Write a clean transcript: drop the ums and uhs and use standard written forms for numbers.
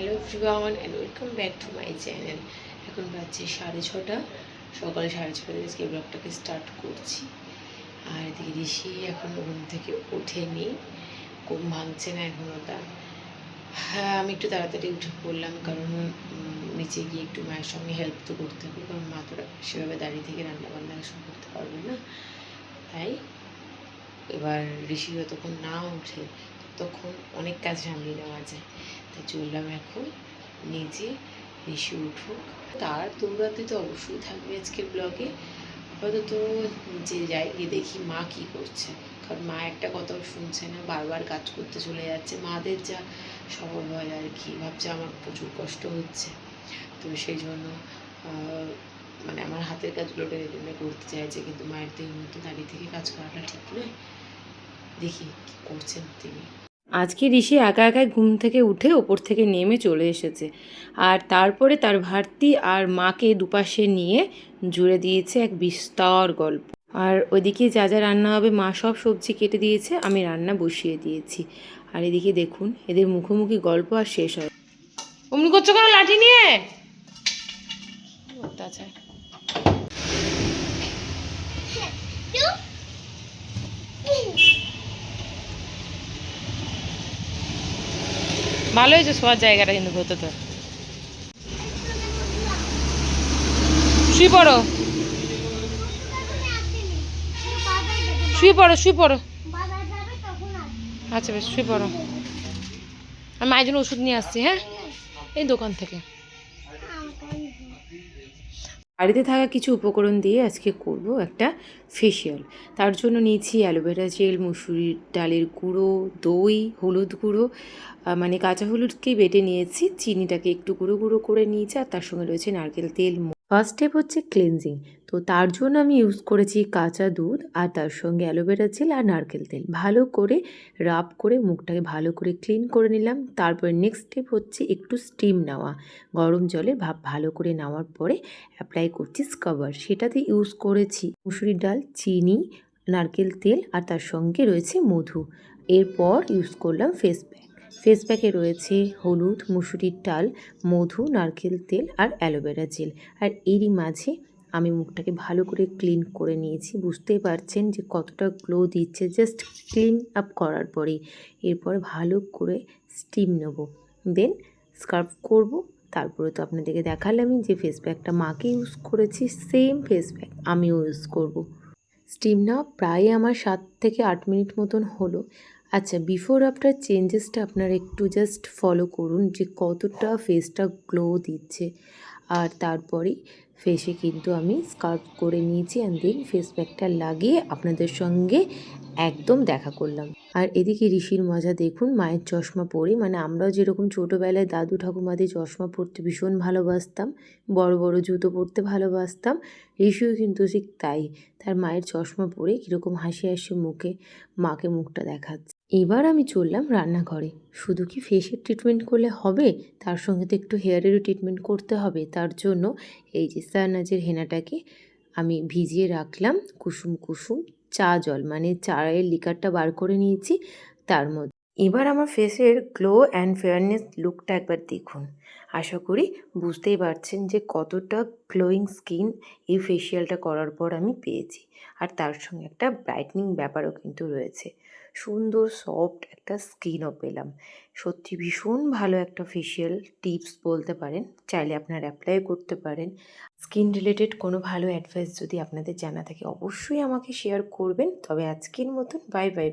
Hello everyone and welcome back to my channel. এখন বাজছে 6:30, সকালে 6:30 আজকে ব্লগটাকে স্টার্ট করছি। আর এদিকে ঋষি এখনও ঘুম থেকে ওঠেনি, ঘুম ভাঙছে না এখনও তার। হ্যাঁ, আমি একটু তাড়াতাড়ি উঠে পড়লাম, কারণ নিচে গিয়ে একটু মায়ের সঙ্গে হেল্প তো করতে হবে, কারণ মা তো সেভাবে দাঁড়িয়ে থেকে রান্নাবান্না এসব করতে পারবে না। তাই এবার ঋষি যতক্ষণ না ওঠে তখন অনেক কাজ সামলে নেওয়া যায়। তাই চললাম এখন নিজে, ঋষি উঠুক। তার দৌড়াতে তো অবশ্যই থাকবে আজকের ব্লগে। আপাতত নিচে যাই, গিয়ে দেখি মা কী করছে, কারণ মা একটা কথাও শুনছে না, বারবার কাজ করতে চলে যাচ্ছে। মাদের যা স্বভাব হয় আর কি, ভাবছে আমার প্রচুর কষ্ট হচ্ছে, তো সেই জন্য মানে আমার হাতের কাজগুলো টেনে টেনে করতে চাইছে, কিন্তু মায়ের তো এই মুহূর্তে দাঁড়িয়ে থেকে কাজ করাটা ঠিক নয়। দেখি কী করছেন তিনি। আজকে ঋষি একা একাই ঘুম থেকে উঠে ওপর থেকে নেমে চলে এসেছে, আর তারপরে তার ভারতী আর মাকে দুপাশে নিয়ে জুড়ে দিয়েছে এক বিস্তর গল্প। আর ওইদিকে যা যা রান্না হবে মা সব সবজি কেটে দিয়েছে, আমি রান্না বসিয়ে দিয়েছি। আর এদিকে দেখুন এদের মুখোমুখি গল্প আর শেষ হয়। অমনি করছো কেন লাঠি নিয়ে? অত্যাচার। ভালো হয়েছে শোয়ার জায়গাটা কিন্তু হতো তো। শুয়ে পড়ো, শুয়ে পড়ো, শুয়ে পড়ো। আচ্ছা বেশ, শুয়ে পড়ো। আমি মায়ের জন্য ওষুধ নিয়ে আসছি, হ্যাঁ, এই দোকান থেকে। বাড়িতে থাকা কিছু উপকরণ দিয়ে আজকে করব একটা ফেসিয়াল। তার জন্য নিয়েছি অ্যালোভেরা জেল, মুসুরির ডালের গুঁড়ো, দই, হলুদ গুঁড়ো, মানে কাঁচা হলুদকেই বেটে নিয়েছি, চিনিটাকে একটু গুঁড়ো গুঁড়ো করে নিয়েছি, আর তার সঙ্গে রয়েছে নারকেল তেল। ফার্স্ট স্টেপ হচ্ছে ক্লিনজিং। তো তার জন্য আমি ইউজ করেছি কাঁচা দুধ, আর তার সঙ্গে অ্যালোভেরা জেল আর নারকেল তেল। ভালো করে রাব করে মুখটাকে ভালো করে ক্লিন করে নিলাম। তারপরে নেক্সট স্টেপ হচ্ছে একটু স্টিম নেওয়া, গরম জলে ভাপ ভালো করে নেওয়ার পরে অ্যাপ্লাই করছি স্কাবার। সেটাতে ইউজ করেছি মুসুরির ডাল, চিনি, নারকেল তেল, আর তার সঙ্গে রয়েছে মধু। এরপর ইউজ করলাম ফেস প্যাক। ফেস প্যাকে রয়েছে হলুদ, মুসুরির ডাল, মধু, নারকেল তেল আর অ্যালোভেরা জেল। আর এরই মাঝে আমি মুখটাকে ভালো করে ক্লিন করে নিয়েছি। বুঝতেই পারছেন যে কতটা গ্লো দিচ্ছে জাস্ট ক্লিন আপ করার পরেই। এরপর ভালো করে স্টিম নেব, দেন স্কার্ফ করব। তারপরে তো আপনাদেরকে দেখালামই যে ফেস প্যাকটা মাকে ইউজ করেছি, সেম ফেস প্যাক আমিও ইউজ করব। স্টিম নেওয়া প্রায় আমার 7 থেকে 8 মিনিট মতন হলো। আচ্ছা, বিফোর আফটার চেঞ্জেসটা আপনারা একটু জাস্ট ফলো করুন যে কতটা ফেসটা গ্লো দিচ্ছে। আর তারপরেই ফেসে কিন্তু আমি স্কার্ফ করে নিয়েছি, অ্যান্ড দেন ফেস প্যাকটা লাগিয়ে আপনাদের সঙ্গে একদম দেখা করলাম। আর এদিকে ঋষির মজা দেখুন, মায়ের চশমা পরে, মানে আমরাও যেরকম ছোটোবেলায় দাদু ঠাকুমাদের চশমা পরতে ভীষণ ভালোবাসতাম, বড় বড় জুতো পরতে ভালোবাসতাম, ঋষিও কিন্তু ঠিক তাই। তার মায়ের চশমা পরে কীরকম হাসি হাসি মুখে মাকে মুখটা দেখাচ্ছে। এবার আমি চললাম রান্নাঘরে। শুধু কি ফেসের ট্রিটমেন্ট করলে হবে, তার সঙ্গে তো একটু হেয়ারেরও ট্রিটমেন্ট করতে হবে। তার জন্য এই যে সানাজের হেনাটাকে আমি ভিজিয়ে রাখলাম কুসুম কুসুম চা জল, মানে চায়ের লিকারটা বার করে নিয়েছি তার মধ্যে। এবার আমার ফেসের গ্লো অ্যান্ড ফেয়ারনেস লুকটা একবার দেখুন। আশা করি বুঝতেই পারছেন যে কতটা গ্লোয়িং স্কিন এই ফেসিয়ালটা করার পর আমি পেয়েছি। আর তার সঙ্গে একটা ব্রাইটনিং ব্যাপারও কিন্তু রয়েছে, সুন্দর সফট একটা স্কিনও পেলাম। সত্যি ভীষণ ভালো একটা ফেসিয়াল টিপস বলতে পারেন, চাইলে আপনারা অ্যাপ্লাই করতে পারেন। স্কিন রিলেটেড কোনো ভালো অ্যাডভাইস যদি আপনাদের জানা থাকে অবশ্যই আমাকে শেয়ার করবেন। তবে আজকের মতন বাই বাই।